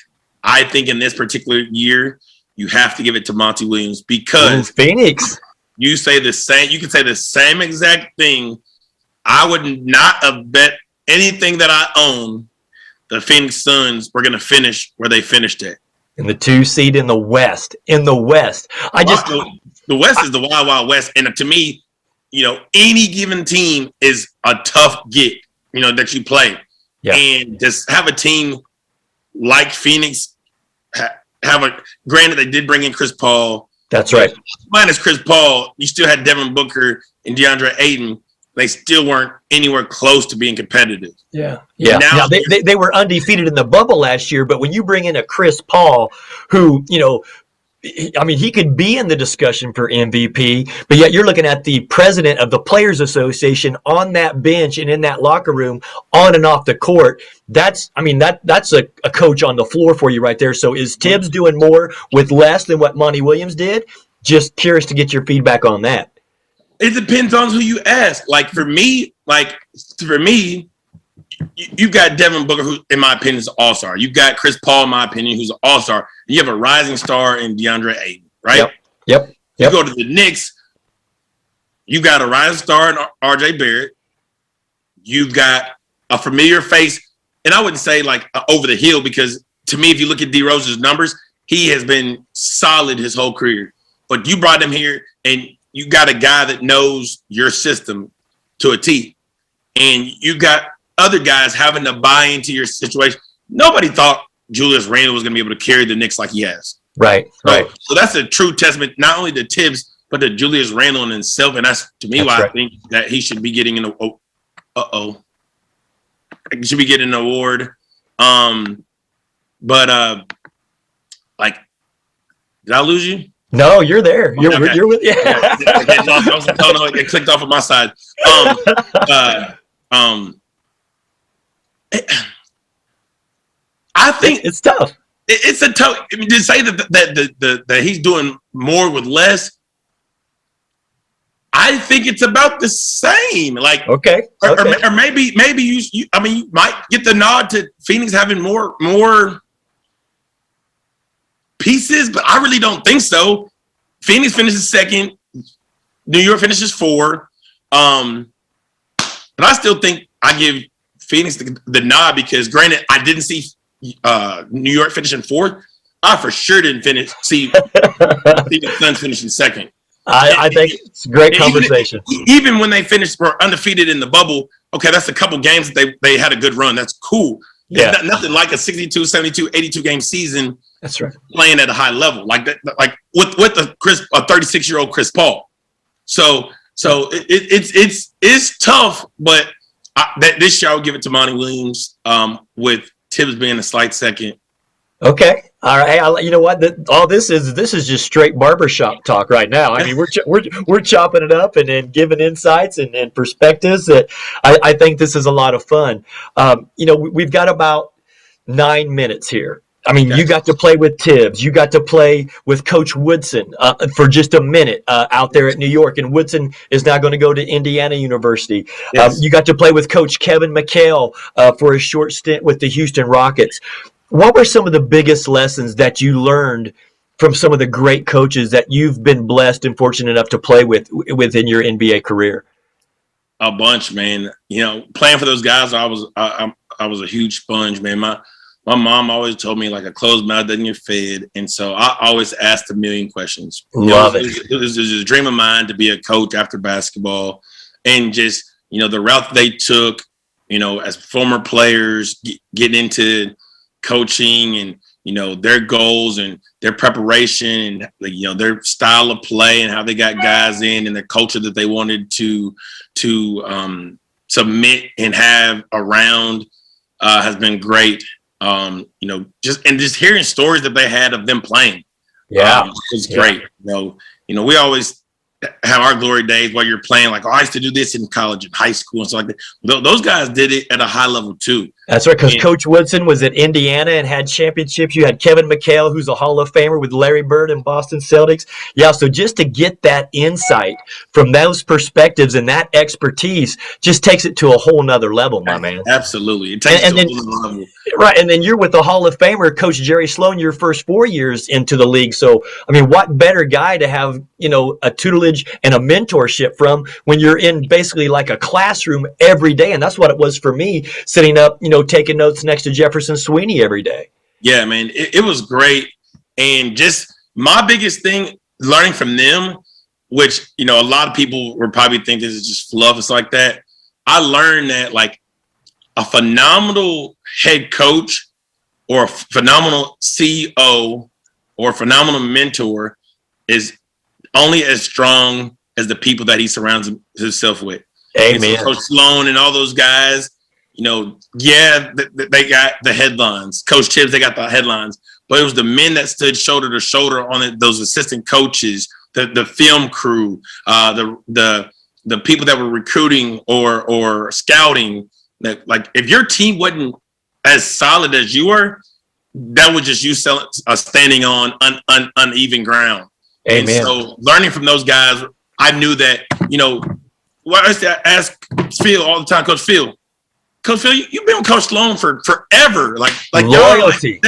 I think in this particular year, you have to give it to Monty Williams, because Phoenix. You say the same. You can say the same exact thing. I would not have bet anything that I own the Phoenix Suns were going to finish where they finished at. In the 2 seed in the West. The West is the Wild Wild West. And to me, any given team is a tough get, that you play. Yeah. And just have a team like Phoenix granted, they did bring in Chris Paul. That's right. Minus Chris Paul, you still had Devin Booker and DeAndre Ayton. They still weren't anywhere close to being competitive. Yeah. Now they were undefeated in the bubble last year, but when you bring in a Chris Paul who, he could be in the discussion for MVP, but yet you're looking at the president of the Players Association on that bench and in that locker room on and off the court. That's a coach on the floor for you right there. So is Tibbs doing more with less than what Monty Williams did? Just curious to get your feedback on that. It depends on who you ask. For me, you've got Devin Booker, who, in my opinion, is an all-star. You've got Chris Paul, in my opinion, who's an all-star. You have a rising star in DeAndre Ayton, right? Yep. You go to the Knicks, you've got a rising star in RJ Barrett. You've got a familiar face, and I wouldn't say over the hill, because to me, if you look at D Rose's numbers, he has been solid his whole career. But you brought him here, and you got a guy that knows your system to a T. And you got other guys having to buy into your situation. Nobody thought Julius Randle was going to be able to carry the Knicks like he has. Right. So that's a true testament, not only to Tibbs, but to Julius Randle in himself. And that's, to me, why I think that he should be getting an He should be getting an award. Did I lose you? No, you're there. You're with it clicked off on my side. I think it's tough. It's a tough. To say that he's doing more with less, I think it's about the same. Okay. Or maybe you might get the nod to Phoenix having more pieces, but I really don't think so. Phoenix finishes second. New York finishes 4. But I still think I give Phoenix the nod, because granted, I didn't see New York finishing 4th. I for sure didn't see the Suns finishing second. I think it's a great conversation. Even when they were undefeated in the bubble, okay, that's a couple games that they had a good run. That's cool. Yeah. It's nothing like a 62, 72, 82 game season. That's right. Playing at a high level like that, like with a 36-year-old Chris Paul. So it's tough, but this year I would give it to Monty Williams, with Tibbs being a slight second. Okay. All right. You know what? This is just straight barbershop talk right now. I mean, we're chopping it up and giving insights and perspectives that I think this is a lot of fun. We've got about 9 minutes here. I mean, you got to play with Tibbs. You got to play with Coach Woodson for just a minute out there at New York. And Woodson is now going to go to Indiana University. Yes. You got to play with Coach Kevin McHale for a short stint with the Houston Rockets. What were some of the biggest lessons that you learned from some of the great coaches that you've been blessed and fortunate enough to play within your NBA career? A bunch, man. Playing for those guys, I was a huge sponge, man. My mom always told me, like, a closed mouth doesn't get fed. And so I always asked a million questions. Love it. It was a dream of mine to be a coach after basketball, and just, the route they took, as former players getting into coaching and, their goals and their preparation and, their style of play and how they got guys in and the culture that they wanted to submit and have around has been great. Just hearing stories that they had of them playing. Yeah. It's great. We always have our glory days while you're playing, like, I used to do this in college and high school and stuff like that. Those guys did it at a high level too. That's right, because Coach Woodson was at Indiana and had championships. You had Kevin McHale, who's a Hall of Famer with Larry Bird and Boston Celtics. Yeah, so just to get that insight from those perspectives and that expertise just takes it to a whole nother level, my man. Absolutely. It takes it to a whole nother level. Right, and then you're with the Hall of Famer, Coach Jerry Sloan, your first 4 years into the league. So, I mean, what better guy to have, a tutelage and a mentorship from when you're in basically like a classroom every day. And that's what it was for me, sitting up, taking notes next to Jefferson Sweeney every day. Yeah, man, it was great. And just my biggest thing, learning from them, which, a lot of people would probably think this is just fluff. It's like that. I learned that, like, a phenomenal head coach or a phenomenal CEO or a phenomenal mentor is only as strong as the people that he surrounds himself with. Amen. So Coach Sloan and all those guys, they got the headlines. Coach Tibbs, they got the headlines. But it was the men that stood shoulder to shoulder on those assistant coaches, the film crew, the people that were recruiting or scouting. That, like, if your team wasn't as solid as you were, that was just you standing on uneven ground. Amen. And so learning from those guys, I knew that, I used to ask Phil all the time, Coach Phil, you've been with Coach Sloan for forever. Like loyalty.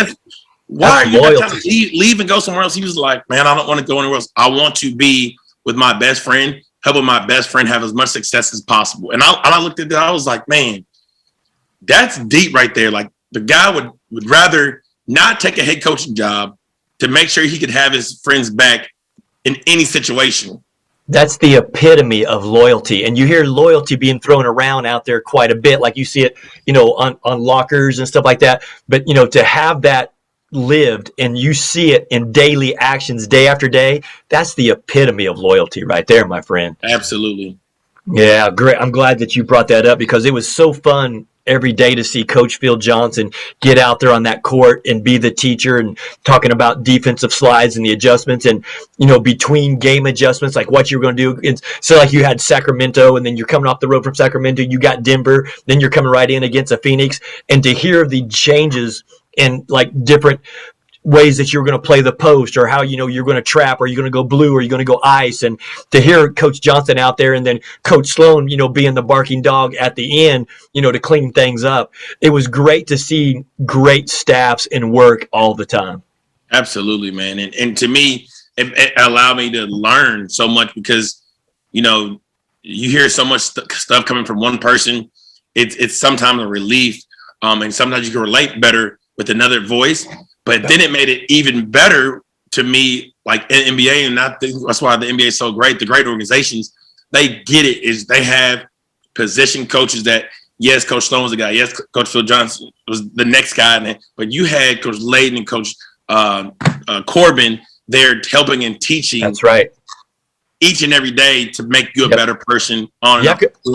Why are you not trying to leave and go somewhere else? He was like, man, I don't want to go anywhere else. I want to be with my best friend, helping my best friend have as much success as possible. And I looked at that, I was like, man, that's deep right there. Like, the guy would rather not take a head coaching job to make sure he could have his friends back in any situation. That's the epitome of loyalty. And you hear loyalty being thrown around out there quite a bit. Like you see it, on lockers and stuff like that. But, to have that lived and you see it in daily actions day after day, that's the epitome of loyalty right there, my friend. Absolutely. Yeah, great. I'm glad that you brought that up because it was so fun every day to see Coach Phil Johnson get out there on that court and be the teacher and talking about defensive slides and the adjustments and, between game adjustments, like what you're going to do. So like you had Sacramento and then you're coming off the road from Sacramento, you got Denver, then you're coming right in against a Phoenix, and to hear the changes in like different ways that you're going to play the post or how, you're going to trap, or you're going to go blue, or you're going to go ice. And to hear Coach Johnson out there and then Coach Sloan, being the barking dog at the end, to clean things up. It was great to see great staffs and work all the time. Absolutely, man. And to me, it allowed me to learn so much because, you hear so much stuff coming from one person. It's sometimes a relief. And sometimes you can relate better with another voice. But then it made it even better to me, like in NBA, and I think that's why the NBA is so great. The great organizations, they get it, is they have position coaches that, yes, Coach Sloan was the guy. Yes, Coach Phil Johnson was the next guy. But you had Coach Layden and Coach Corbin there helping and teaching. That's right. Each and every day to make you a better person on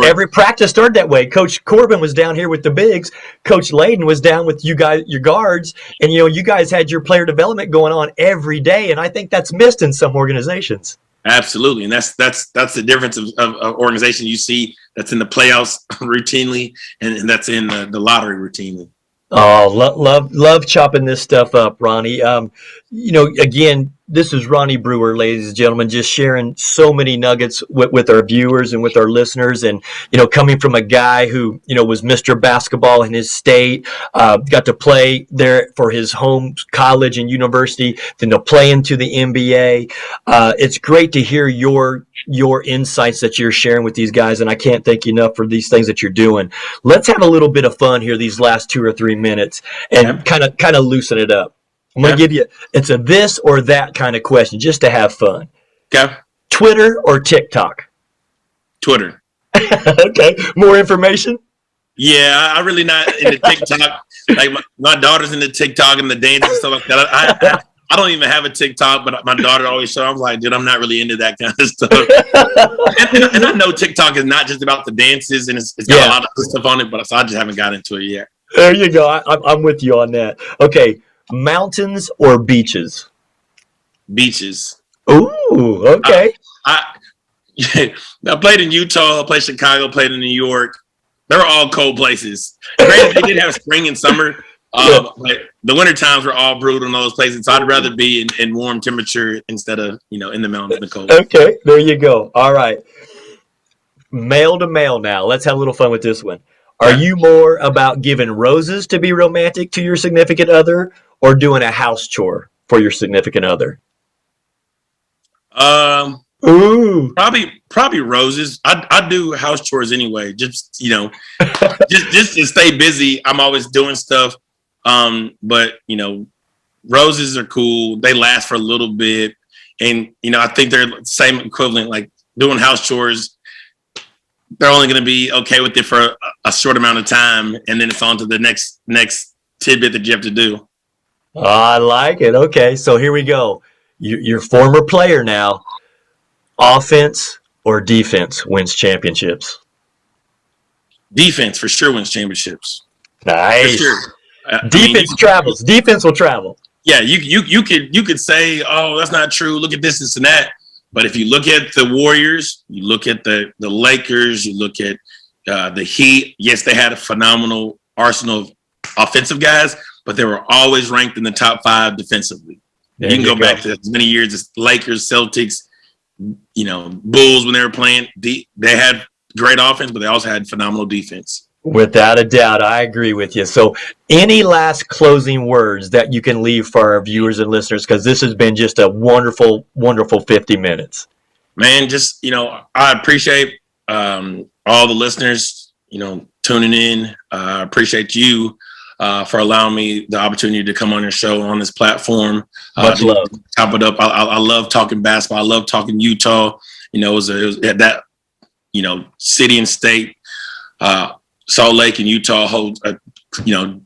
every practice started that way. Coach Corbin was down here with the bigs. Coach Layden was down with you guys, your guards, and you guys had your player development going on every day. And I think that's missed in some organizations. Absolutely, and that's the difference of organization you see that's in the playoffs routinely, and that's in the lottery routinely. Oh, love chopping this stuff up, Ronnie. Again, this is Ronnie Brewer, ladies and gentlemen, just sharing so many nuggets with our viewers and with our listeners. And, coming from a guy who, was Mr. Basketball in his state, got to play there for his home college and university, then to play into the NBA. It's great to hear your insights that you're sharing with these guys, and I can't thank you enough for these things that you're doing. Let's have a little bit of fun here these last 2 or 3 minutes and kind of loosen it up. I'm going to give you, it's a this or that kind of question just to have fun. Okay. Twitter or TikTok? Twitter. Okay. More information? Yeah, I really not into TikTok. Like my daughter's into TikTok and the dances and stuff like that. I don't even have a TikTok, but my daughter always shows. I'm like, dude, I'm not really into that kind of stuff. and I know TikTok is not just about the dances, and it's got a lot of other stuff on it, but I just haven't got into it yet. There you go. I'm with you on that. Okay, mountains or beaches? Beaches. Ooh, okay. I played in Utah, I played Chicago, played in New York. They were all cold places. Granted, they did have spring and summer. But the winter times were all brutal in those places. So I'd rather be in warm temperature instead of, in the mountains in the cold. Okay, there you go. All right. Male to male now. Let's have a little fun with this one. Are you more about giving roses to be romantic to your significant other or doing a house chore for your significant other? Ooh. Probably roses. I do house chores anyway. Just, just to stay busy. I'm always doing stuff. But roses are cool. They last for a little bit. And, I think they're the same equivalent, like doing house chores. They're only going to be okay with it for a short amount of time. And then it's on to the next tidbit that you have to do. I like it. Okay. So here we go. You're former player now. Offense or defense wins championships? Defense for sure wins championships. Nice. For sure. Defense travels. Defense will travel. Yeah, you could say, oh, that's not true. Look at this and that. But if you look at the Warriors, you look at the Lakers, you look at the Heat. Yes, they had a phenomenal arsenal of offensive guys, but they were always ranked in the top 5 defensively. You can go back to as many years as Lakers, Celtics, Bulls when they were playing. They had great offense, but they also had phenomenal defense. Without a doubt, I agree with you. So any last closing words that you can leave for our viewers and listeners, because this has been just a wonderful, wonderful 50 minutes. Man, just, I appreciate all the listeners, tuning in. I appreciate you for allowing me the opportunity to come on your show on this platform. Much love. Top it up. I love talking basketball. I love talking Utah. It was that, city and state. Salt Lake and Utah hold a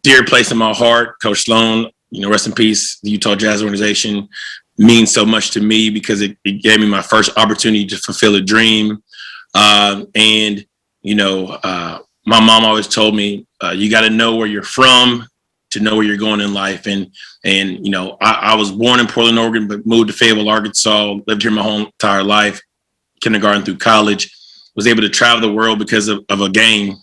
dear place in my heart. Coach Sloan, rest in peace. The Utah Jazz organization means so much to me because it gave me my first opportunity to fulfill a dream. My mom always told me, you got to know where you're from to know where you're going in life. And I was born in Portland, Oregon, but moved to Fayetteville, Arkansas, lived here my whole entire life, kindergarten through college, was able to travel the world because of a game.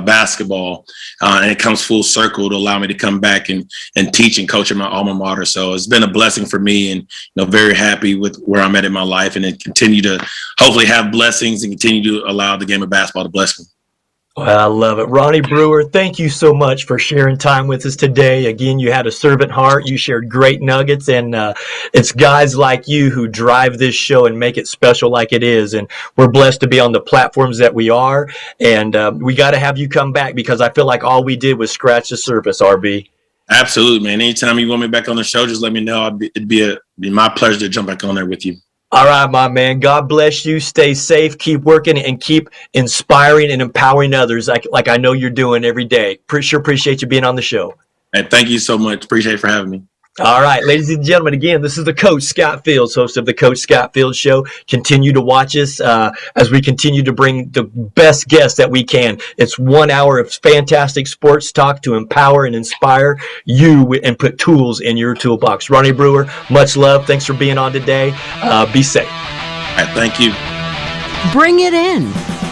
Basketball, and it comes full circle to allow me to come back and teach and coach at my alma mater. So it's been a blessing for me, and very happy with where I'm at in my life, and continue to hopefully have blessings and continue to allow the game of basketball to bless me. Well, I love it. Ronnie Brewer, thank you so much for sharing time with us today. Again, you had a servant heart. You shared great nuggets, and it's guys like you who drive this show and make it special like it is. And we're blessed to be on the platforms that we are, and we got to have you come back because I feel like all we did was scratch the surface, RB. Absolutely, man. Anytime you want me back on the show, just let me know. It'd be my pleasure to jump back on there with you. All right, my man. God bless you. Stay safe. Keep working and keep inspiring and empowering others like I know you're doing every day. Sure appreciate you being on the show. And thank you so much. Appreciate it for having me. All right, ladies and gentlemen, again, this is the Coach Scott Fields, host of the Coach Scott Fields Show. Continue to watch us as we continue to bring the best guests that we can. It's 1 hour of fantastic sports talk to empower and inspire you and put tools in your toolbox. Ronnie Brewer, much love. Thanks for being on today. Be safe. All right, thank you. Bring it in.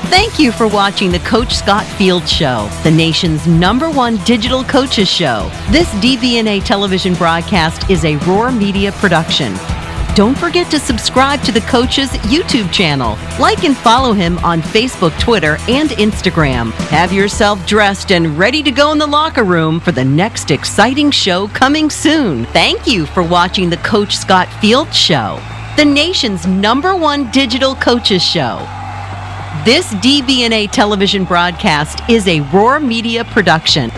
Thank you for watching the Coach Scott Fields Show, the nation's #1 digital coaches show. This DBNA television broadcast is a Roar Media production. Don't forget to subscribe to the Coach's YouTube channel. Like and follow him on Facebook, Twitter, and Instagram. Have yourself dressed and ready to go in the locker room for the next exciting show coming soon. Thank you for watching the Coach Scott Fields Show, the nation's #1 digital coaches show. This DBNA television broadcast is a Roar Media production.